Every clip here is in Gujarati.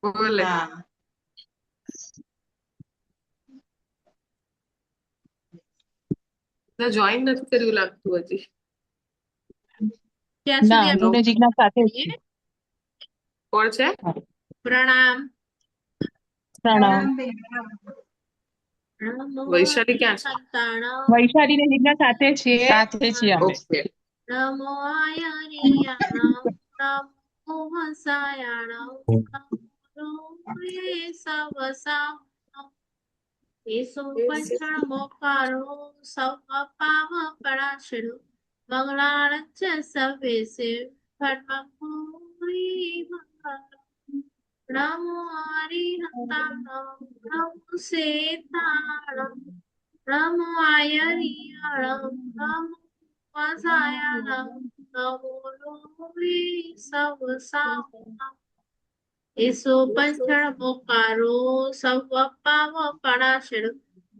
બોલે હા જોઈન નથી કર્યું લાગતું હજી. ત્યાં ના, સુધી નો. હું ને જિજ્ઞા સાથે જ છીએ. કોણ છે? પ્રણામ. પ્રણામ. નમો વૈશાલી ક્યાં છે? હરિહંતાણમ. વૈશાલી ને જિજ્ઞા સાથે છીએ. સાથે છીએ અમે. ઓકે. નમો આયરિયાણમ. નમો હંસાયાણમ. નમો સવસામ. એસો પંચણ મોકારો સવ પાવ પરાશરો મંગળાણચ સવેસે ફટમપુરી નમો હરિહંતાણમ. નમો સેતાણમ. નમો આયરિયાણમ. નમો વસાયાણમ. નમો લોરી સવસામ. એસો પંચણ મોકારો સવ પાવ પરાશરો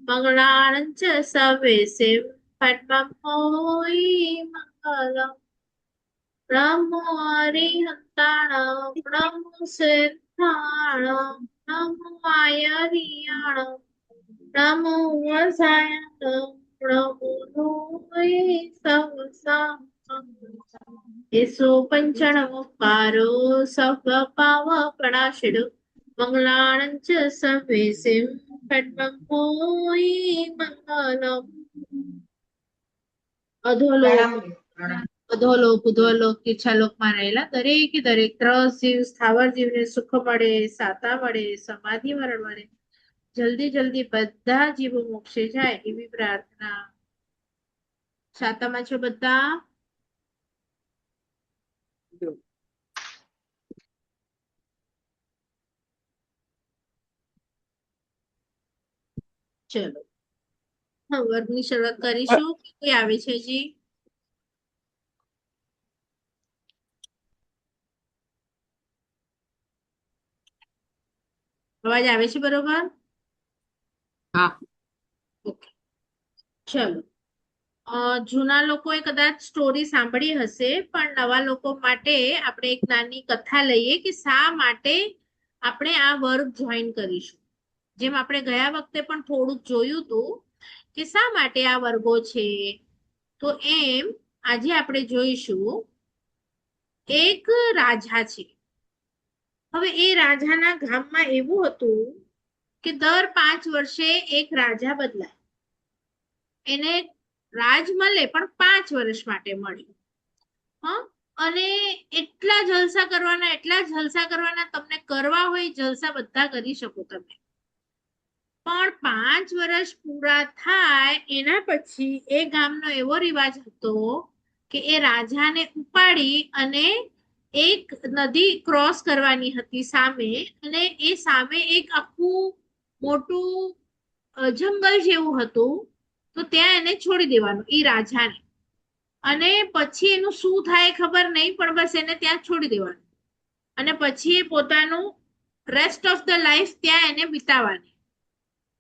મંગળાણચ સવેસે ફટમપુરી મંગલમ. નમો હરિહંતાણમ. નમો સેતાણમ. નમો આયરિયાણમ. નમો વસાયાણમ. નમો લોરી સવસામ. એસો પંચણ મુકારો સવ પાવ પરાશરો મંગળાણચ સવેસે ફટમપુરી મંગલમ. અધોલોક અધોલોક ઉધોલોક ઈચ્છાલોકમાં રહેલા દરેકે દરેક ત્રસ જીવ સ્થાવર જીવને સુખ મળે, સાતા મળે, સમાધિ મરણ મળે, જલ્દી જલ્દી બધા જીવો મોક્ષે જાય એવી પ્રાર્થના. સાતામાં છો બધા? ચલો હા, વર્ગની શરૂઆત કરીશું. કોઈ આવે છે જી? અવાજ આવે છે બરોબર? હા. ઓકે, ચલો. જૂના લોકોએ કદાચ સ્ટોરી સાંભળી હશે, પણ નવા લોકો માટે આપણે એક નાની કથા લઈએ કે શા માટે આપણે આ વર્ગ જોઈન કરીશું. જેમ આપણે ગયા વખતે પણ થોડુંક જોયું હતું કે શા માટે આ વર્ગો છે, તો એમ આજે આપણે જોઈશું. એક રાજા છે. હવે એ રાજાના ગામમાં એવું હતું કે દર 5 વર્ષે એક રાજા બદલાય. એને રાજ મળે પણ 5 વર્ષ માટે મળે. હા, અને એટલા જલસા કરવાના તમને કરવા હોય જલસા બધા કરી શકો તમે. પણ 5 વર્ષ પૂરા થાય એના પછી એ ગામનો એવો રિવાજ હતો કે એ રાજાને ઉપાડી અને એક નદી ક્રોસ કરવાની હતી સામે, અને એ સામે એક આખું મોટું જંગલ જેવું હતું, તો ત્યાં એને છોડી દેવાનું ઈ રાજાને. અને પછી એનું શું થાય ખબર નહીં, પણ બસ એને ત્યાં છોડી દેવાનું. અને પછી એ પોતાનું રેસ્ટ ઓફ ધ લાઈફ ત્યાં એને વિતાવવાની.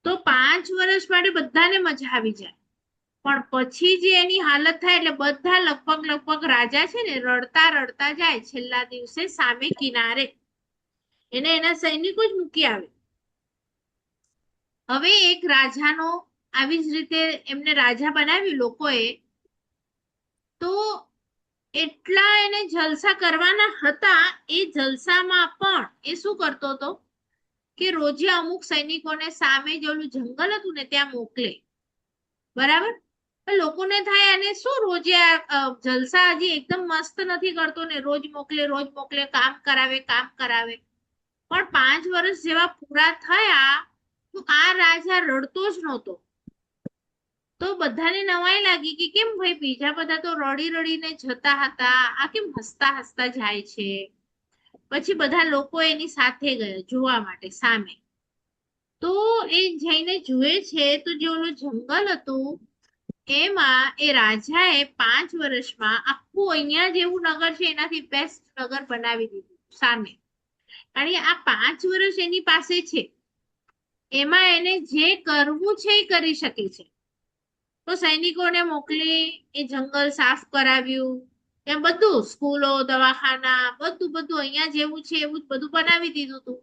તો 5 વર્ષ માટે બધાને મજા આવી જાય. પણ પછી જે એની હાલત થાય એટલે બધા લગભગ રાજા છે ને રડતા રડતા જાય છેલ્લા દિવસે સામે કિનારે. એને એના સૈનિકો જ મૂકી આવે. હવે એક રાજાનો આવી જ રીતે એમને રાજા બનાવ્યું લોકોએ. તો એટલા એને જલસા કરવાના હતા, એ જલસામાં પણ એ શું કરતો હતો કે રોજે અમુક સૈનિકોને સામે જે ઓલું જંગલ હતું ને ત્યાં મોકલે. બરાબર? લોકોને થાય અને શું રોજે આ જલસા હજી એકદમ મસ્ત નથી કરતો ને, રોજ મોકલે, કામ કરાવે. પણ 5 વર્ષ જેવા પૂરા થયા તો આ રાજા રડતો જ નહોતો. તો બધાને નવાઈ લાગી કે કેમ ભાઈ બીજા બધા તો રડી રડીને જતા હતા, આ કેમ હસતા હસતા જાય છે. પછી બધા લોકો એની સાથે ગયા જોવા માટે સામે. તો એ જઈને જુએ છે તો જે ઓલું જંગલ હતું એમાં એ રાજાએ 5 વર્ષમાં આખું અહીંયા જેવું નગર છે એનાથી બેસ્ટ નગર બનાવી દીધું સામે. કારણ કે આ 5 વર્ષ એની પાસે છે, એમાં એને જે કરવું છે એ કરી શકે છે. તો સૈનિકોને મોકલી એ જંગલ સાફ કરાવ્યું, એમ બધું સ્કૂલો દવાખાના બધું અહીંયા જેવું છે એવું જ બધું બનાવી દીધું હતું.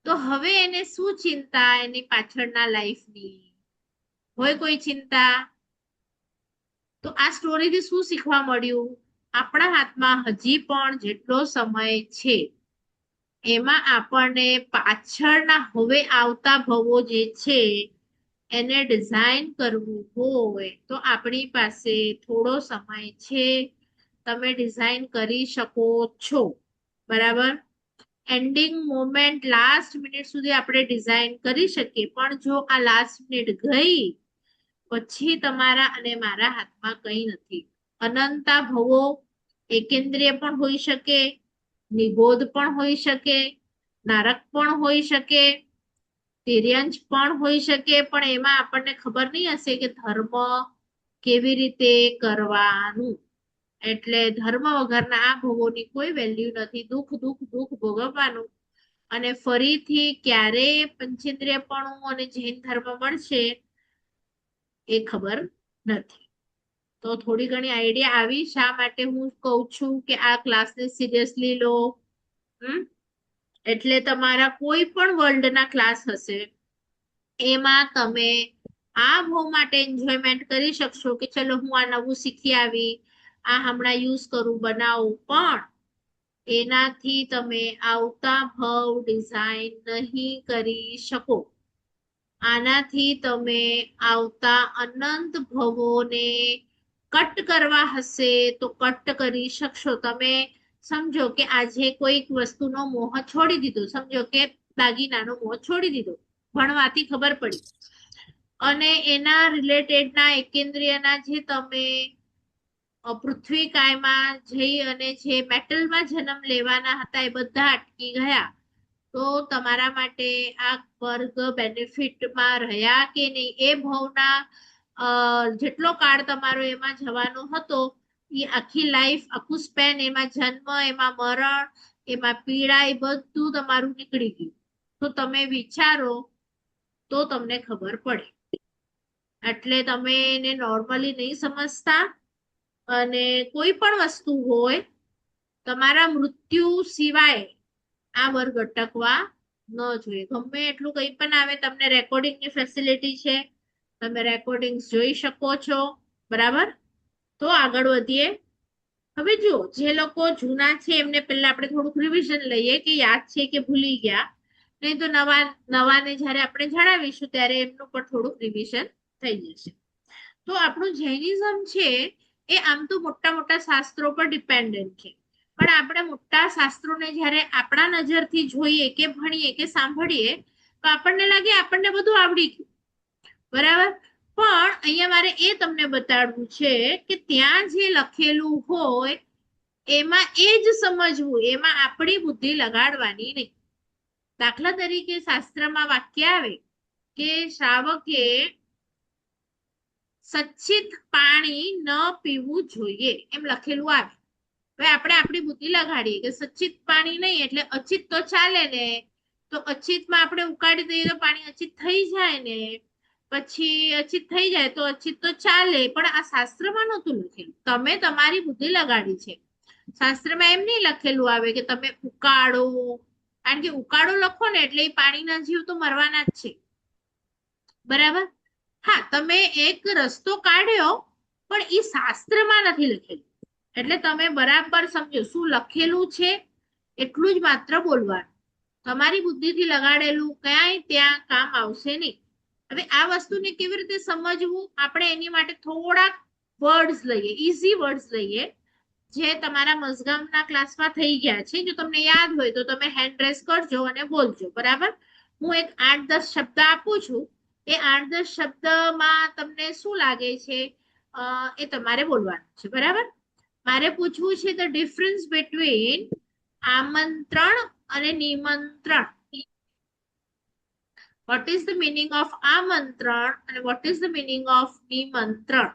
તો હવે એને શું ચિંતા એની પાછળના લાઈફની? હોય કોઈ ચિંતા? તો આ સ્ટોરીથી શું શીખવા મળ્યું? આપણા હાથમાં હજી પણ જેટલો સમય છે એમાં આપણને પાછળના હવે આવતા ભવો જે છે એને ડિઝાઇન કરવું હોય તો આપણી પાસે થોડો સમય છે, તમે ડિઝાઇન કરી શકો છો. બરાબર? એન્ડિંગ મોમેન્ટ લાસ્ટ મિનિટ સુધી આપણે ડિઝાઇન કરી શકીએ, પણ જો આ લાસ્ટ મિનિટ ગઈ પછી તમારા અને મારા હાથમાં કંઈ નથી. અનંતા ભવો એકેન્દ્રિય પણ હોઈ શકે, નિબોધ પણ હોઈ શકે, નારક પણ હોઈ શકે, તિર્યંશ પણ હોઈ શકે, પણ એમાં આપણને ખબર નહીં હશે કે ધર્મ કેવી રીતે કરવાનું. એટલે ધર્મ વગરના આ ભવોની કોઈ વેલ્યુ નથી. દુઃખ દુઃખ દુઃખ ભોગવવાનું અને ફરીથી ક્યારે પંચેન્દ્રિયપણું અને જૈન ધર્મ મળશે એ ખબર નથી. તો થોડી ઘણી આઈડિયા આવી શા માટે હું કહું છું કે આ ક્લાસને સિરિયસલી લો. એટલે તમારા કોઈ પણ વર્લ્ડના ક્લાસ હશે એમાં તમે આ ભવ માટે એન્જોયમેન્ટ કરી શકશો કે ચલો હું આ નવું શીખી આવી, આ હમણાં યુઝ કરું, બનાવું, પણ એનાથી તમે આવતા ભવ ડિઝાઇન નહીં કરી શકો. આનાથી તમે આવતા અનંત ભવોને કટ કરવા હશે તો કટ કરી શકશો. તમે સમજો કે આજે કોઈક વસ્તુનો મોહ છોડી દીધો, સમજો કે દાગીનાનો મોહ છોડી દીધો, ભણવાથી ખબર પડી, અને એના રિલેટેડના એકેન્દ્રિયના જે તમે પૃથ્વી કાયમાં જઈ અને જે મેટલમાં જન્મ લેવાના હતા એ બધા અટકી ગયા, તો તમારા માટે આ વર્ગ બેનિફિટમાં રહ્યા કે નહીં? એ ભવના જેટલો કાળ તમારો એમાં જવાનો હતો એ આખી લાઈફ, આખું સ્પેન, એમાં જન્મ, એમાં મરણ, એમાં પીડા, એ બધું તમારું નીકળી ગયું. તો તમે વિચારો તો તમને ખબર પડે. એટલે તમે એને નોર્મલી નહીં સમજતા, અને કોઈ પણ વસ્તુ હોય તમારા મૃત્યુ સિવાય આ વર્ગ અટકવા ન જોઈએ. ગમે એટલું કંઈ પણ આવે, તમને રેકોર્ડિંગની ફેસિલિટી છે, તમે રેકોર્ડિંગ્સ જોઈ શકો છો. બરાબર? તો આગળ વધીએ. હવે જુઓ, જે લોકો જૂના છે એમને પહેલા આપણે થોડુંક રિવિઝન લઈએ કે યાદ છે કે ભૂલી ગયા, નહીં તો નવાને જ્યારે આપણે જણાવીશું ત્યારે એમનું પણ થોડુંક રિવિઝન થઈ જશે. તો આપણું જૈનિઝમ છે એ આમ તો મોટા મોટા શાસ્ત્રો પર ડિપેન્ડન્ટ છે, પણ આપણે મોટા શાસ્ત્રોને જ્યારે આપણા નજરથી જોઈએ કે ભણીએ કે સાંભળીએ તો આપણને લાગે આપણને બધું આવડી ગયું. બરાબર? પણ અહીંયા મારે એ તમને બતાડવું છે કે ત્યાં જે લખેલું હોય એમાં એ જ સમજવું, એમાં આપણી બુદ્ધિ લગાડવાની નહીં. દાખલા તરીકે શાસ્ત્રમાં વાક્ય આવે કે શ્રાવકે સચ્ચિત પાણી ન પીવું જોઈએ, એમ લખેલું આવે. હવે આપણે આપણી બુદ્ધિ લગાડીએ કે સચ્ચિત પાણી નહીં એટલે અચિત તો ચાલે ને, તો અચિતમાં આપણે ઉકાળી દઈએ તો પાણી અચિત થઈ જાય ને, પછી અચિત થઈ જાય તો અચિત તો ચાલે. પણ આ શાસ્ત્રમાં નહોતું લખેલું, તમે તમારી બુદ્ધિ લગાડી છે. શાસ્ત્રમાં એમ નહીં લખેલું આવે કે તમે ઉકાળો, કારણ કે ઉકાળો લખો ને એટલે એ પાણીના જીવ તો મરવાના જ છે. બરાબર? હા, તમે એક રસ્તો કાઢ્યો પણ એ શાસ્ત્રમાં નથી લખેલું. એટલે તમે બરાબર સમજો શું લખેલું છે એટલું જ માત્ર બોલવાનું. તમારી બુદ્ધિથી લગાડેલું ક્યાંય ત્યાં કામ આવશે નહીં. હવે આ વસ્તુને કેવી રીતે સમજવું? આપણે એની માટે થોડાક વર્ડ્સ લઈએ, ઈઝી વર્ડ્સ લઈએ, જે તમારા મઝગામના ક્લાસમાં થઈ ગયા છે. જો તમને યાદ હોય તો તમે હેન્ડ રેસ કરજો અને બોલજો. બરાબર? હું એક 8-10 શબ્દ આપું છું, એ 8-10 શબ્દમાં તમને શું લાગે છે એ તમારે બોલવાનું છે. બરાબર? મારે પૂછવું છે ધ ડિફરન્સ બિટવીન આમંત્રણ અને નિમંત્રણ. What is the meaning of આમંત્રણ અને what is the meaning of નિમંત્રણ?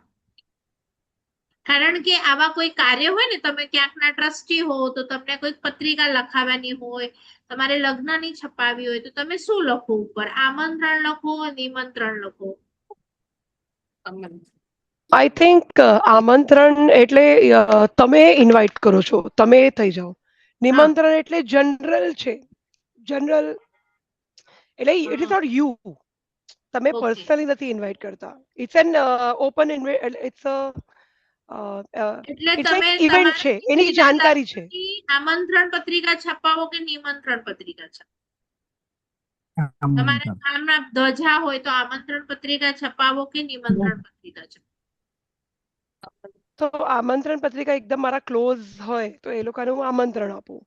કારણ કે આવા કોઈ કાર્ય હોય ને, તમે ક્યાંકના ટ્રસ્ટી હો તો તમને કોઈ પત્રિકા લખાવવાની હોય, તમારે લગ્નની છપાવી હોય તો તમે શું લખો ઉપર? આમંત્રણ લખો, નિમંત્રણ લખો? આઈ થિંક આમંત્રણ એટલે તમે ઇન્વાઇટ કરો છો, તમે થઈ જાઓ. નિમંત્રણ એટલે જનરલ છે, જનરલ એટલે ઇટ ઇઝ નોટ યુ. તમે ઓકે પર્સનલી નથી ઇન્વાઇટ કરતા. ઇટ્સ એન ઓપન ઇટ્સ એટલે ઇટ્સ તમે એક ઇવેન્ટ તમારા છે, એની મિત્રના જાણકારી છે. તરફથી આમંત્રણ પત્રિકા છપાવો કે નિમંત્રણ પત્રિકા છપાવો? તમારા ગામના ધ્વજા હોય તો આમંત્રણ પત્રિકા છપાવો કે નિમંત્રણ પત્રિકા છપાવો? તો આમંત્રણ પત્રિકા એકદમ મારા ક્લોઝ હોય તો એ લોકોને હું આમંત્રણ આપું.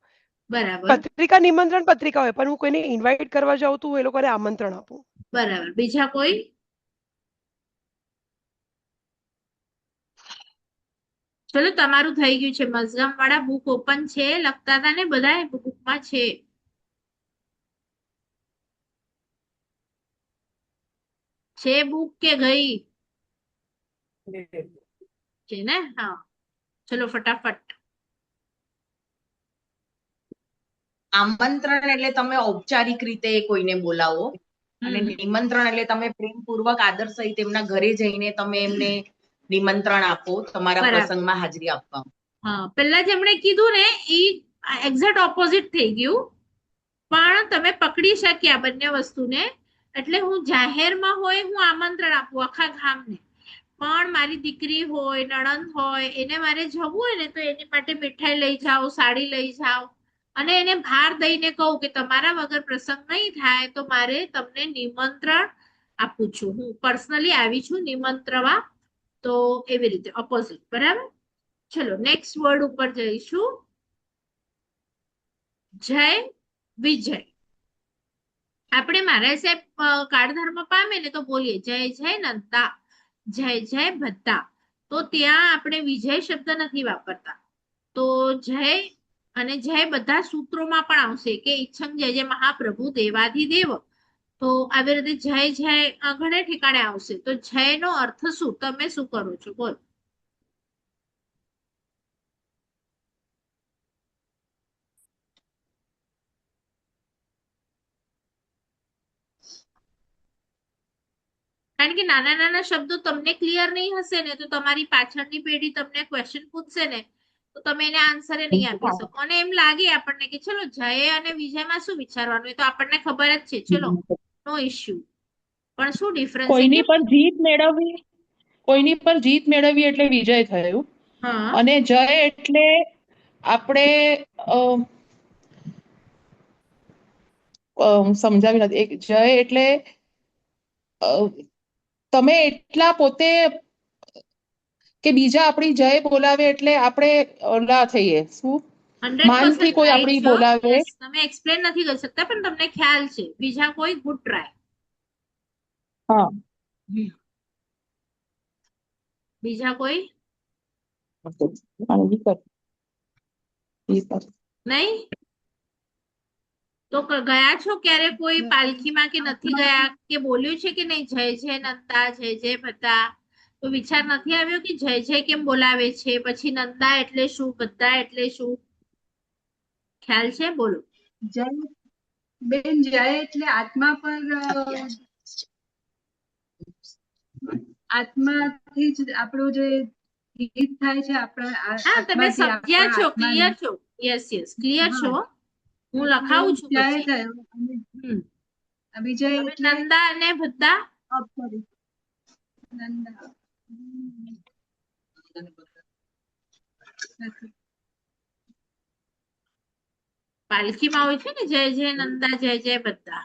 બરાબર પત્રિકા નિમંત્રણ પત્રિકા હોય પણ હું કોઈને ઇન્વાઇટ કરવા જાઉં તો હું એ લોકોને આમંત્રણ આપું. બરાબર. બીજા કોઈ? ચલો તમારું થઈ ગયું છે. મઝગામ વાળા બુક ઓપન છે, લખતા હતા ને બધા બુકમાં છે. છે બુક કે ગઈ છે ને? હા, ચલો ફટાફટ. આમંત્રણ એટલે તમે ઔપચારિક રીતે કોઈને બોલાવો અને નિમંત્રણ એટલે તમે પ્રેમપૂર્વક આદર સહિત એમના ઘરે જઈને તમે એમને નિમંત્રણ આપો તમારા બરાબર. પ્રસંગમાં હાજરી આપવા. હા, પેલા જેમણે કીધું ને એ એક્ઝેક્ટ ઓપોઝિટ થઈ ગયું, પણ તમે પકડી શક્યા બંને વસ્તુને. એટલે હું જાહેરમાં હોય હું આમંત્રણ આપું આખા ગામને, પણ મારી દીકરી હોય, નણંદ હોય, એને મારે જવું હોય ને તો એની માટે મીઠાઈ લઈ જાઓ, સાડી લઈ જાઓ અને એને ભાર દઈને કહું કે તમારા વગર પ્રસંગ નહીં થાય તો મારે તમને નિમંત્રણ આપું છું, હું પર્સનલી આવી છું નિમંત્રવા. તો એવી રીતે ઓપોઝિટ. બરાબર. ચલો નેક્સ્ટ વર્ડ ઉપર જઈશું. જય વિજય. આપણે મહારાજ સાહેબ કાળધર્મ પામે ને તો બોલીએ જય જય નંદા, જય જય ભદ્દા. તો ત્યાં આપણે વિજય શબ્દ નથી વાપરતા. તો જય અને જય બધા સૂત્રોમાં પણ આવશે કે ઈચ્છમ જય જય મહાપ્રભુ દેવાધિદેવ. તો આવી રીતે જય જય ઘણા ઠેકાણે આવશે. તો જય નો અર્થ શું? તમે શું કરો છો? બોલ. કારણ કે નાના નાના શબ્દો તમને ક્લિયર નહીં હશે ને તો તમારી પાછળની પેઢી તમને ક્વેશ્ચન પૂછશે ને તો તમે એને આન્સર નહીં આપી શકો. અને એમ લાગે આપણને કે ચલો જય અને વિજયમાં શું વિચારવાનું, એ તો આપણને ખબર જ છે, ચલો નો ઇશ્યુ. પણ શું ડિફરન્સ છે કોઈની કે પર જીત મેળવવી, કોઈની પર જીત મેળવવી એટલે વિજય થયું. હા અને જય એટલે આપણે સમજાવી નથી. એક જય એટલે તમે એટલા પોતે કે બીજા આપણી જય બોલાવે એટલે આપણે ઓલા થઈએ. શું 100% માનથી કોઈ right આપણી છો. બોલાવે. Yes, તમે એક્સપ્લેન નથી કરી શકતા પણ તમને ખ્યાલ છે. બીજા કોઈ? Good try. હા, બીજા કોઈ? અને વિકટ. નહીં? તો ગયા છો ક્યારે કોઈ પાલખીમાં કે નથી ગયા? કે બોલ્યું છે કે નહીં જય જય નંદા, જય જય ભદ્દા? તો વિચાર નથી આવ્યો કે જય જય કેમ બોલાવે છે, પછી નંદા એટલે શું, ભદ્દા એટલે શું? ખ્યાલ છે? બોલો. જય બેન, જય એટલે આત્મા પર આત્માથી જ આપણું જે હિત થાય છે આપણા હા, તમે આત્માથી, સમજ્યા આપણા છો, આત્માને. ક્લિયર છો? યસ યસ, ક્લિયર છો. હા, હું એટલે લખાવું છું જય પછી. થયો અને વિજય હવે એટલે નંદા અને ભદ્દા? sorry, નંદા. પાલખીમાં હોય છે ને જય જય નંદા, જય જય ભદ્દા.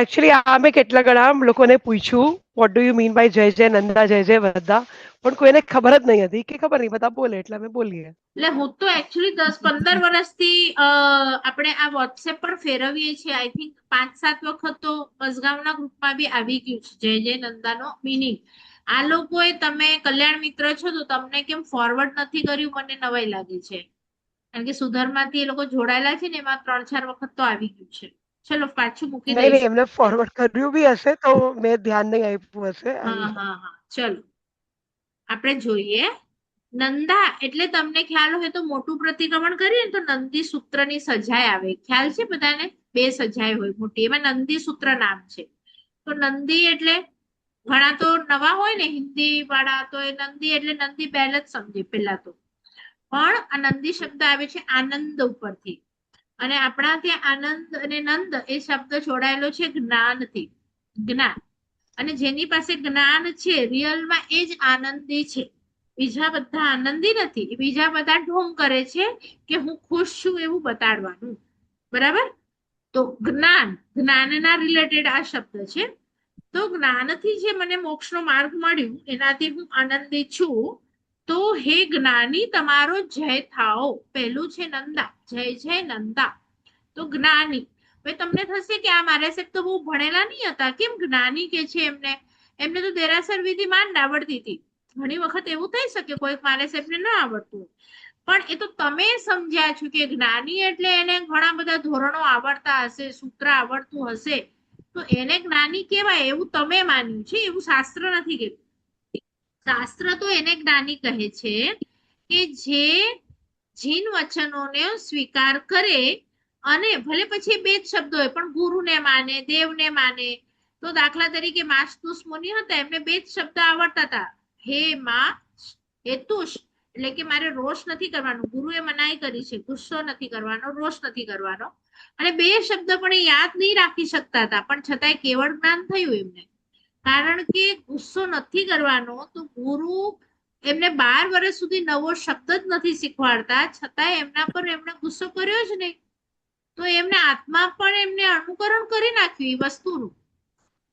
એકચ્યુઅલી આ મેં કેટલા ઘણા લોકોને પૂછ્યું what do you mean by જય જય નંદા, જય જય ભદ્દા, પણ કોઈને ખબર જ નહીં હતી. કે ખબર નહીં, બધા બોલે એટલે અમે બોલીએ. એટલે હું તો એકચ્યુઅલી 10-15 વર્ષથી આપણે આ વોટ્સએપ પર ફેરવીએ છીએ. આઈ થિંક 5-7 વખત તો મઝગામના ગ્રુપમાં બી આવી ગયું છે જય જય નંદાનો મિનિંગ. આ લોકોએ, તમે કલ્યાણ મિત્ર છો તો તમને કેમ ફોરવર્ડ નથી કર્યું મને નવાઈ લાગે છે. કારણ કે સુધરમાંથી એ લોકો જોડાયેલા છે ને એમાં 3-4 વખત તો આવી ગયું છે. ચલો પાછું મૂકી નહીં નહીં, દઈશું. એમને ફોરવર્ડ કર્યું બી હશે તો મેં ધ્યાન નહીં આપ્યું હશે. હા હા હા, ચલો આપણે જોઈએ. નંદા એટલે તમને ખ્યાલ હોય તો મોટું પ્રતિક્રમણ કરીએ ને તો નંદી સૂત્રની સજાય આવે. ખ્યાલ છે બધાને? 2 સજાય હોય મોટી, એમાં નંદી સૂત્ર નામ છે. તો નંદી એટલે ઘણા તો નવા હોય ને હિન્દી વાળા, તો એ નંદી એટલે નંદી બેલ જ સમજે પેલા તો. પણ આ નંદી શબ્દ આવે છે આનંદ ઉપરથી. અને આપણા ત્યાં આનંદ અને નંદ એ શબ્દ જોડાયેલો છે જ્ઞાનથી, જ્ઞાન. અને જેની પાસે જ્ઞાન છે રિયલમાં એ જ આનંદી છે. બીજા બધા આનંદી નથી, બીજા બધા ઢોંગ કરે છે કે હું ખુશ છું એવું બતાડવાનું. બરાબર? તો જ્ઞાન, જ્ઞાનના રિલેટેડ આ શબ્દ છે. તો જ્ઞાનથી જે મને મોક્ષનો માર્ગ મળ્યું એનાથી હું આનંદી છું. તો હે જ્ઞાની તમારો જય થાઓ. પહેલું છે નંદા, જય જય નંદા. તો જ્ઞાની. હવે તમને થશે કે આ મારા સાહેબ તો બહુ ભણેલા નહીં હતા, કેમ જ્ઞાની કે છે એમને? એમને તો દેરાસર વિધિ માંડ આવડતી હતી. ઘણી વખત એવું થઈ શકે કોઈક મારા સાહેબને ન આવડતું હોય. પણ એ તો તમે સમજ્યા છો કે જ્ઞાની એટલે એને ઘણા બધા ધોરણો આવડતા હશે, સૂત્ર આવડતું હશે, તો એને જ્ઞાની કહેવાય એવું તમે માન્યું છે, એવું શાસ્ત્ર નથી કહેતું. શાસ્ત્ર તો એને જ્ઞાની કહે છે કે જે જીન વચનોને સ્વીકાર કરે અને ભલે પછી બે જ શબ્દો હોય પણ ગુરુને માને, દેવને માને. તો દાખલા તરીકે માસ્તુસ મુનિ હતા, એમને બે જ શબ્દ આવડતા હતા, હે માં હેતુષ, એટલે કે મારે રોષ નથી કરવાનો. ગુરુએ મનાઈ કરી છે, ગુસ્સો નથી કરવાનો, રોષ નથી કરવાનો. અને બે શબ્દ પણ એ યાદ નહીં રાખી શકતા હતા, પણ છતાંય કેવળ જ્ઞાન થયું એમને. કારણ કે ગુસ્સો નથી કરવાનો, તો ગુરુ એમને 12 વર્ષ સુધી નવો શબ્દ જ નથી શીખવાડતા, છતાંય એમના પર એમણે ગુસ્સો કર્યો જ નહીં. તો એમને આત્મા પણ એમને અનુકરણ કરી નાખ્યું એ વસ્તુનું.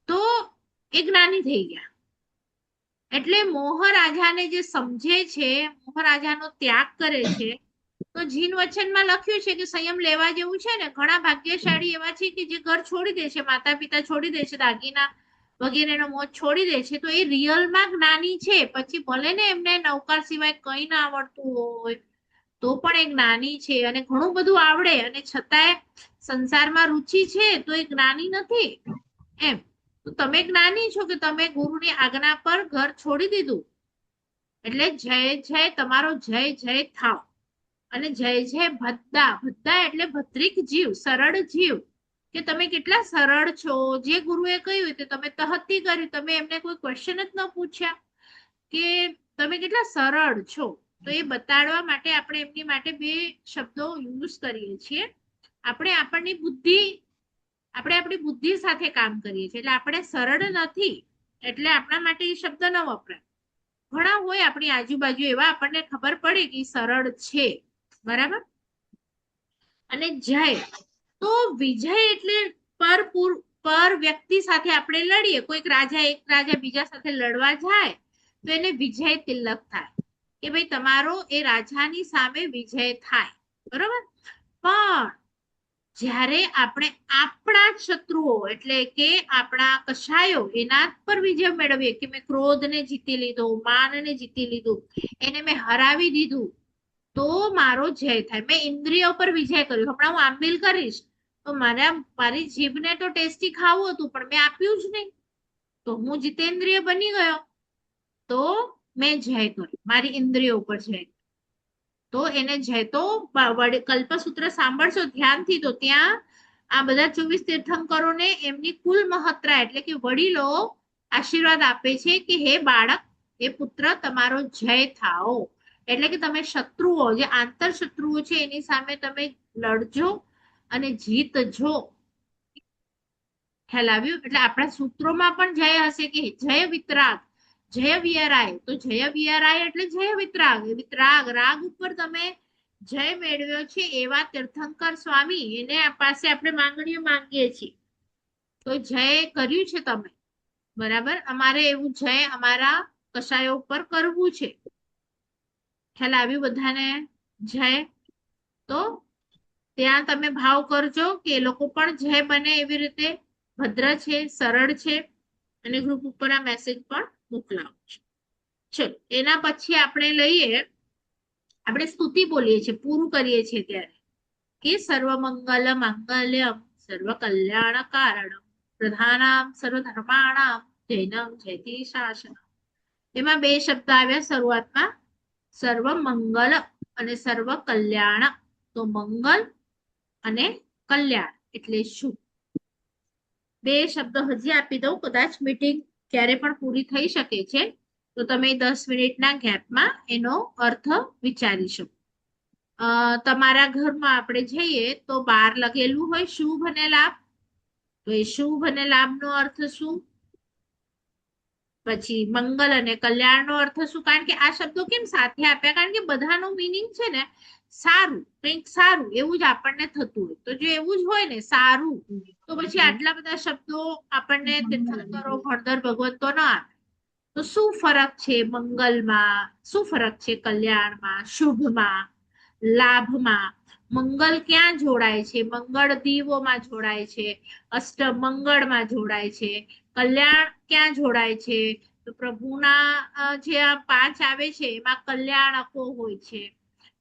તો એ જ્ઞાની થઈ ગયા. એટલે મોહરાજાને જે સમજે છે, મોહરાજાનો ત્યાગ કરે છે. તો જીન વચનમાં લખ્યું છે કે સંયમ લેવા જેવું છે ને. ઘણા ભાગ્યશાળી એવા છે કે જે ઘર છોડી દે છે, માતા પિતા છોડી દે છે, દાગીના વગેરેનો મોહ છોડી દે છે. તો એ રિયલમાં જ્ઞાની છે. પછી ભલે ને એમને નૌકાર સિવાય કંઈ ના આવડતું હોય તો પણ એ જ્ઞાની છે. અને ઘણું બધું આવડે અને છતાંય સંસારમાં રુચિ છે, તો એ જ્ઞાની નથી એમ. તો તમે જ્ઞાની છો કે તમે ગુરુની આજ્ઞા પર ઘર છોડી દીધું. એટલે જય જય તમારો જય જય થાવ. અને જય જય ભદ્દા, ભદ્દા એટલે ભદ્રિક જીવ, સરળ જીવ. કે તમે કેટલા સરળ છો, જે ગુરુએ કહ્યું તે તમે તહતી કર્યું, તમે એમને કોઈ ક્વેશ્ચન જ ન પૂછ્યા કે તમે કેટલા સરળ છો. તો એ બતાડવા માટે આપણે એમની માટે બે શબ્દો યુઝ કરીએ છીએ. આપણે આપણી બુદ્ધિ સાથે કામ કરીએ છીએ. એટલે આપણે સરળ નથી એટલે આપણા માટે એ શબ્દ ન વપરાય. ઘણા હોય આપણી આજુબાજુ એવા, આપણને ખબર પડે કે સરળ છે. બરાબર? અને જય, તો વિજય એટલે પર વ્યક્તિ સાથે આપણે લડીએ. એક રાજા બીજા સાથે લડવા જાય તો એને વિજય તિલક થાય કે ભાઈ તમારો એ રાજાની સામે વિજય થાય. બરોબર? પણ જ્યારે આપણે આપણા શત્રુઓ એટલે કે આપણા કશાયો એના પર વિજય મેળવીએ કે મેં ક્રોધને જીતી લીધો, માનને જીતી લીધું, એને મેં હરાવી દીધું, તો મારો જય થાય. મેં ઇન્દ્રિયો પર વિજય કર્યો. હમણાં હું આંબીલ કરીશ તો મારી જીભને તો ટેસ્ટી ખાવું હતું પણ મેં આપ્યું જ નહીં, તો હું જીતેન્દ્રિય બની ગયો. તો મેં જય કર્યો, મારી ઇન્દ્રિયો ઉપર જય. તો એને જય. તો કલ્પસૂત્ર સાંભળશો ધ્યાનથી, તો ત્યાં આ બધા 24 તીર્થંકરોને એમની કુલ મહત્રા એટલે કે વડીલો આશીર્વાદ આપે છે કે હે બાળક, હે પુત્ર, તમારો જય થાઓ. એટલે કે તમે શત્રુઓ, જે આંતર શત્રુઓ છે એની સામે તમે લડજો અને જીતજો. ખ્યાલ આવ્યું? એટલે આપણા સૂત્રોમાં પણ જય હશે કે જય વિતરાગ, જય વિયરાય. તો જય વિયરાય એટલે જય વિતરાગ. વિતરાગ રાગ ઉપર તમે જય મેળવ્યો છે એવા તીર્થંકર સ્વામી, એને પાસે આપણે માંગણીઓ માંગીએ છીએ. તો જય કર્યું છે તમે. બરાબર? અમારે એવું જય અમારા કશાયો ઉપર કરવું છે. ખ્યાલ આવ્યું બધાને? જય. તો ત્યાં તમે ભાવ કરજો કે એ લોકો પણ જય બને એવી રીતે. ભદ્ર છે, સરળ છે. અને ગ્રુપ ઉપર આ મેસેજ પણ મોકલાવો છે. ચલો, એના પછી આપણે લઈએ, આપણે સ્તુતિ બોલીએ છીએ, પૂરું કરીએ છીએ ત્યારે કે સર્વમંગલ માંગલ્યમ સર્વ કલ્યાણ કારણમ પ્રધાનામ સર્વધર્માણામ જૈનમ જયતિ શાસનમ. એમાં બે શબ્દ આવ્યા શરૂઆતમાં, સર્વ મંગલ અને સર્વ કલ્યાણ. તો મંગલ અને કલ્યાણ એટલે શું? બે શબ્દ હજી આપી દઉં, કદાચ મીટિંગ ક્યારે પણ પૂરી થઈ શકે છે તો તમે 10 મિનિટના ગેપમાં એનો અર્થ વિચારી શકો. તમારા ઘરમાં આપણે જઈએ તો બહાર લખેલું હોય શુભ અને લાભ, તો એ શુભ અને લાભનો અર્થ શું? પછી મંગલ અને કલ્યાણનો અર્થ શું? કારણ કે આ શબ્દો કેમ સાથે આપ્યા? કારણ કે બધાનો મીનિંગ છે ને સારું, કંઈક સારું એવું જ આપણને થતું હોય. તો જો એવું જ હોય ને સારું, તો પછી આટલા બધા શબ્દો આપણને તીર્થંકરો ભણતર ભગવંતો ન આપે. તો શું ફરક છે મંગલમાં, શું ફરક છે કલ્યાણમાં, શુભમાં, લાભમાં? મંગલ ક્યાં જોડાય છે? મંગળ દીવોમાં જોડાય છે, અષ્ટમંગળમાં જોડાય છે. કલ્યાણ ક્યાં જોડાય છે? તો પ્રભુના જે આ 5 આવે છે એમાં કલ્યાણકો હોય છે,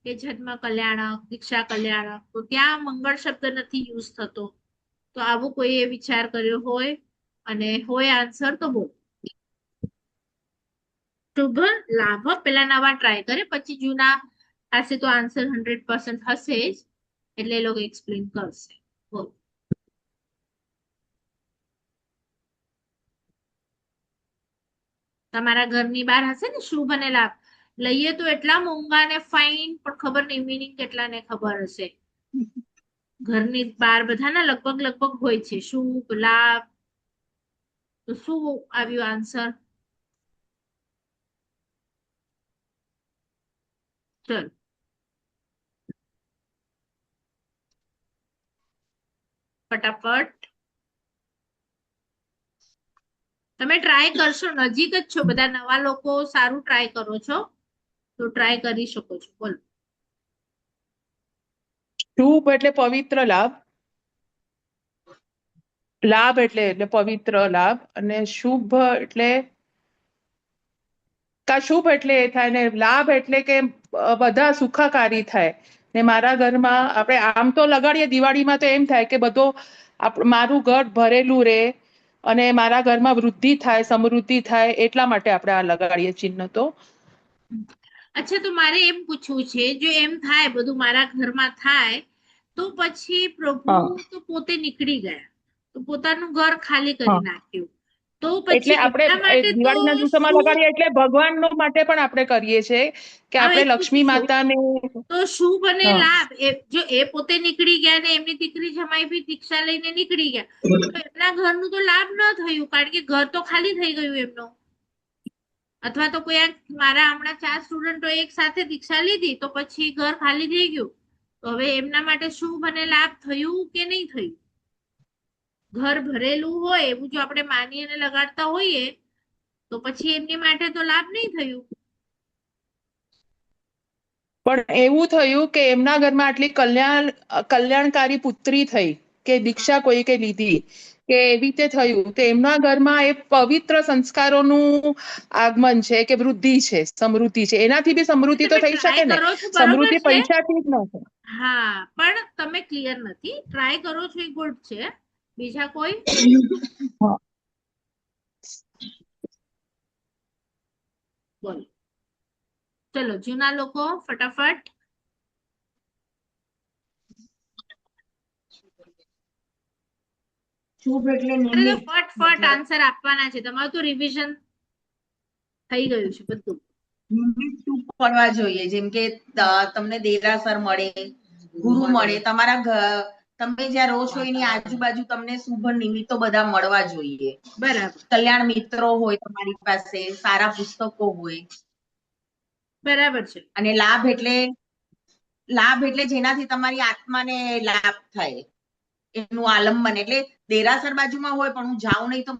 કે જન્મ કલ્યાણક, દીક્ષા કલ્યાણક, તો ત્યાં મંગળ શબ્દ નથી યુઝ થતો. તો આવું કોઈએ વિચાર કર્યો હોય અને હોય આન્સર તો બોલો. શુભ લાભ પેલા નવા ટ્રાય કરે, પછી જૂના પાસે તો આન્સર 100% હશે જ, એટલે એ લોકો એક્સપ્લેન કરશે. બોલો. તમારા ઘરની બહાર હશે ને શુભ અને લાભ. લઈએ તો એટલા મોંઘા ને ફાઇન, પણ ખબર નહીં મીનિંગ કેટલાને ખબર હશે. ઘરની બહાર બધાના લગભગ હોય છે શુભ લાભ. તો શું આવ્યું આન્સર? ચલો ફટાફટ તમે ટ્રાય કરશો, નજીક જ છો બધા, નવા લોકો સારું ટ્રાય કરો છો તો ટ્રાય કરી શકો છો. બોલો. શુભ એટલે પવિત્ર લાભ, લાભ એટલે પવિત્ર લાભ, અને શુભ એટલે શુભ એટલે એ થાય ને લાભ એટલે કે બધા સુખાકારી થાય. ને મારા ઘરમાં આપણે આમ તો લગાડીએ દિવાળીમાં, તો એમ થાય કે બધો મારું ઘર ભરેલું રહે અને મારા ઘરમાં વૃદ્ધિ થાય, સમૃદ્ધિ થાય, એટલા માટે આપણે આ લગાડીએ ચિહ્ન. તો અચ્છા, તો મારે એમ પૂછવું છે, જો એમ થાય બધું મારા ઘરમાં થાય, તો પછી પ્રભુ તો પોતે નીકળી ગયા, તો પોતાનું ઘર ખાલી કરી નાખ્યું, તો એટલે પછી આપણે એમના માટે તો દિવાળીના દિવસોમાં શું? લગાડીએ એટલે ભગવાન માટે પણ આપણે કરીએ છીએ કે હા, આપણે એ જ લક્ષ્મી પૂછું છું. માતાને. તો શુભ અને હા. લાભ, જો એ પોતે નીકળી ગયા ને એમની દીકરી જમાઈ બી દીક્ષા લઈને નીકળી ગયા, તો એમના ઘરનું તો લાભ ન થયું, કારણ કે ઘર તો ખાલી થઈ ગયું એમનું. અથવા તો કોઈ મારા હમણાં 4 સ્ટુડન્ટો એક સાથે દીક્ષા લીધી, તો પછી ઘર ખાલી થઈ ગયું, તો હવે એમના માટે શુભ અને લાભ થયું કે નહીં થયું? ઘર ભરેલું હોય એવું જો આપણે માની અને લગાડતા હોઈએ, તો પછી એમની માટે તો લાભ નહીં થયું. પણ એવું થયું કે એમના ઘરમાં આટલી કલ્યાણકારી પુત્રી થઈ, કે દીક્ષા કોઈકે લીધી, કે એવી રીતે થયું, તો એમના ઘરમાં એ પવિત્ર સંસ્કારોનું આગમન છે, કે વૃદ્ધિ છે, સમૃદ્ધિ છે. એનાથી બી સમૃદ્ધિ તો તમે થઈ ટ્રાય શકે ને. કરો છો બરાબર સમૃદ્ધિ છે, પૈસાથી જ ન થાય. હા, પણ તમે ક્લિયર નથી. ટ્રાય કરો છો એ ગુડ છે. બીજા કોઈ? બોલો. ચલો જૂના લોકો ફટાફટ. શુભ એટલે અરે તો નિમિત્ત, ફટફટ આન્સર આપવાના છે, તમારું તો રિવિઝન થઈ ગયું છે બધું. નિમિત્ત શુભ પડવા જોઈએ, જેમ કે તમને દેરાસર મળે, ગુરુ મળે, તમે જ્યાં રહો છો એની આજુબાજુ તમને શુભ નિમિત્તો બધા મળવા જોઈએ. બરાબર, કલ્યાણ મિત્રો હોય તમારી પાસે, સારા પુસ્તકો હોય. બરાબર છે. અને લાભ એટલે જેનાથી તમારી આત્માને લાભ થાય, એનું આલંબન. એટલે દેરાસર બાજુમાં હોય પણ હું જાઉં નહીં તો